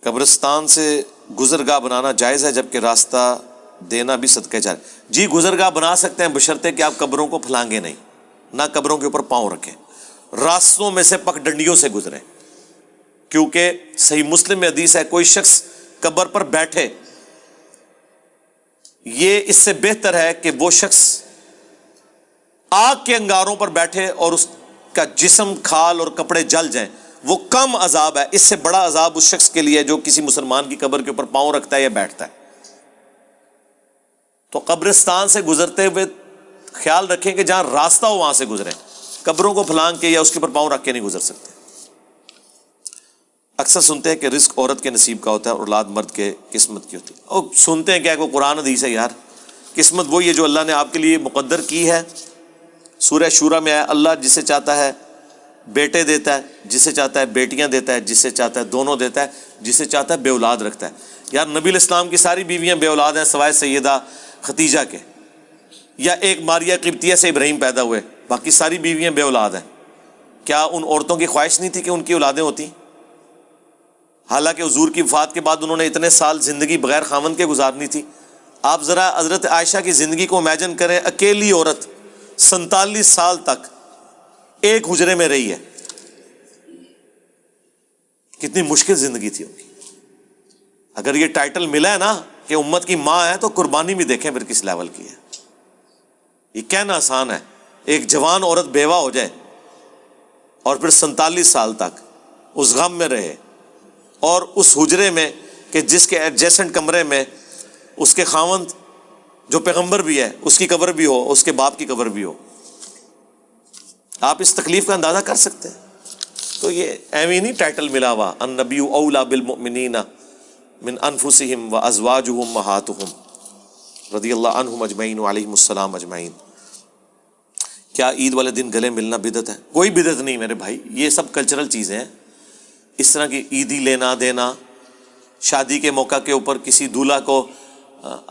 قبرستان سے گزرگاہ بنانا جائز ہے جبکہ راستہ دینا بھی صدقہ جاری. جی گزرگاہ بنا سکتے ہیں بشرطے کہ آپ قبروں کو پھلانگے نہیں، نہ قبروں کے اوپر پاؤں رکھیں، راستوں میں سے پگ ڈنڈیوں سے گزریں. کیونکہ صحیح مسلم میں حدیث ہے کوئی شخص قبر پر بیٹھے، یہ اس سے بہتر ہے کہ وہ شخص آگ کے انگاروں پر بیٹھے اور اس کا جسم کھال اور کپڑے جل جائیں، وہ کم عذاب ہے. اس سے بڑا عذاب اس شخص کے لیے جو کسی مسلمان کی قبر کے اوپر پاؤں رکھتا ہے یا بیٹھتا ہے. تو قبرستان سے گزرتے ہوئے خیال رکھیں کہ جہاں راستہ ہو وہاں سے گزریں، قبروں کو پھلانگ کے یا اس کے اوپر پاؤں رکھ کے نہیں گزر سکتے. اکثر سنتے ہیں کہ رزق عورت کے نصیب کا ہوتا ہے اور اولاد مرد کے قسمت کی ہوتی ہے. اور سنتے ہیں کیا وہ قرآن حدیث ہے یار. قسمت وہی ہے جو اللہ نے آپ کے لیے مقدر کی ہے. سورہ شورا میں ہے اللہ جسے چاہتا ہے بیٹے دیتا ہے، جسے چاہتا ہے بیٹیاں دیتا ہے، جسے چاہتا ہے دونوں دیتا ہے، جسے چاہتا ہے بے اولاد رکھتا ہے. یار نبی علیہ السلام کی ساری بیویاں بے اولاد ہیں سوائے سیدہ ختیجہ کے، یا ایک ماریہ قبطیہ سے ابراہیم پیدا ہوئے، باقی ساری بیویاں بے اولاد ہیں. کیا ان عورتوں کی خواہش نہیں تھی کہ ان کی اولادیں ہوتی؟ حالانکہ حضور کی وفات کے بعد انہوں نے اتنے سال زندگی بغیر خاوند کے گزارنی تھی. آپ ذرا حضرت عائشہ کی زندگی کو امیجن کریں، اکیلی عورت 47 سال تک ایک حجرے میں رہی ہے، کتنی مشکل زندگی تھی ان کی. اگر یہ ٹائٹل ملا ہے نا کہ امت کی ماں ہے تو قربانی بھی دیکھیں پھر کس لیول کی ہے. یہ کہنا آسان ہے ایک جوان عورت بیوہ ہو جائے اور پھر 47 سال تک اس غم میں رہے اور اس حجرے میں کہ جس کے ایڈجسنٹ کمرے میں اس کے خاوند جو پیغمبر بھی ہے اس کی قبر بھی ہو، اس کے باپ کی قبر بھی ہو. آپ اس تکلیف کا اندازہ کر سکتے ہیں. تو یہ ایویں نہیں ٹائٹل ملا ہوا النبی اولا بالمؤمنین من انفسہم وازواجہ امہاتہم رضی اللہ عنہم اجمعین وعلیہم السلام اجمعین. کیا عید والے دن گلے ملنا بدعت ہے؟ کوئی بدعت نہیں میرے بھائی، یہ سب کلچرل چیزیں ہیں. اس طرح کی عیدی لینا دینا، شادی کے موقع کے اوپر کسی دولہا کو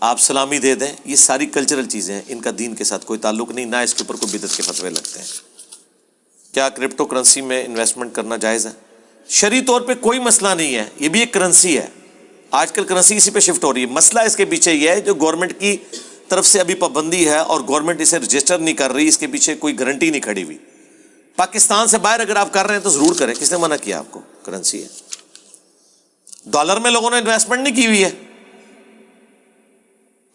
آپ سلامی دے دیں، یہ ساری کلچرل چیزیں ہیں، ان کا دین کے ساتھ کوئی تعلق نہیں، نہ اس کے اوپر کوئی بدعت کے فتوے لگتے ہیں. کیا کرپٹو کرنسی میں انویسٹمنٹ کرنا جائز ہے؟ شرعی طور پہ کوئی مسئلہ نہیں ہے، یہ بھی ایک کرنسی ہے. آج کل کرنسی اسی پہ شفٹ ہو رہی ہے. مسئلہ اس کے پیچھے یہ ہے جو گورنمنٹ کی طرف سے ابھی پابندی ہے اور گورنمنٹ اسے رجسٹر نہیں کر رہی، اس کے پیچھے کوئی گارنٹی نہیں کھڑی ہوئی. پاکستان سے باہر اگر آپ کر رہے ہیں تو ضرور کریں، کس نے منع کیا آپ کو؟ کرنسی ہے. ڈالر میں لوگوں نے انویسٹمنٹ نہیں کی ہوئی ہے.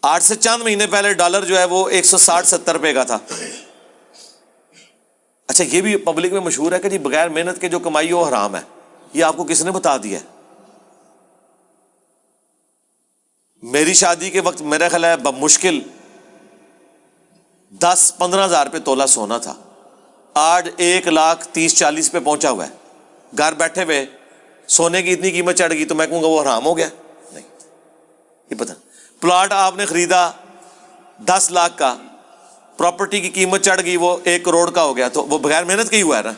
8 سے چند مہینے پہلے ڈالر جو ہے وہ 160-170 روپے کا تھا. اچھا یہ بھی پبلک میں مشہور ہے کہ جی بغیر محنت کے جو کمائی ہو حرام ہے. یہ آپ کو کس نے بتا دیا ہے؟ میری شادی کے وقت میرا خیال ہے بمشکل 10-15 ہزار روپے تولہ سونا تھا، آج 1,30,40 پہ پہنچا ہوا ہے. گھر بیٹھے ہوئے سونے کی اتنی قیمت چڑھ گئی تو میں کہوں گا وہ حرام ہو گیا؟ نہیں. یہ پتہ پلاٹ آپ نے خریدا 10 لاکھ کا، پراپرٹی کی قیمت چڑھ گئی وہ 1 کروڑ کا ہو گیا تو وہ بغیر محنت کے ہی ہوا ہے نا،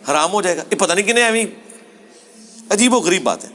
حرام ہو جائے گا؟ یہ پتہ نہیں کنے ایویں عجیب و غریب بات ہے.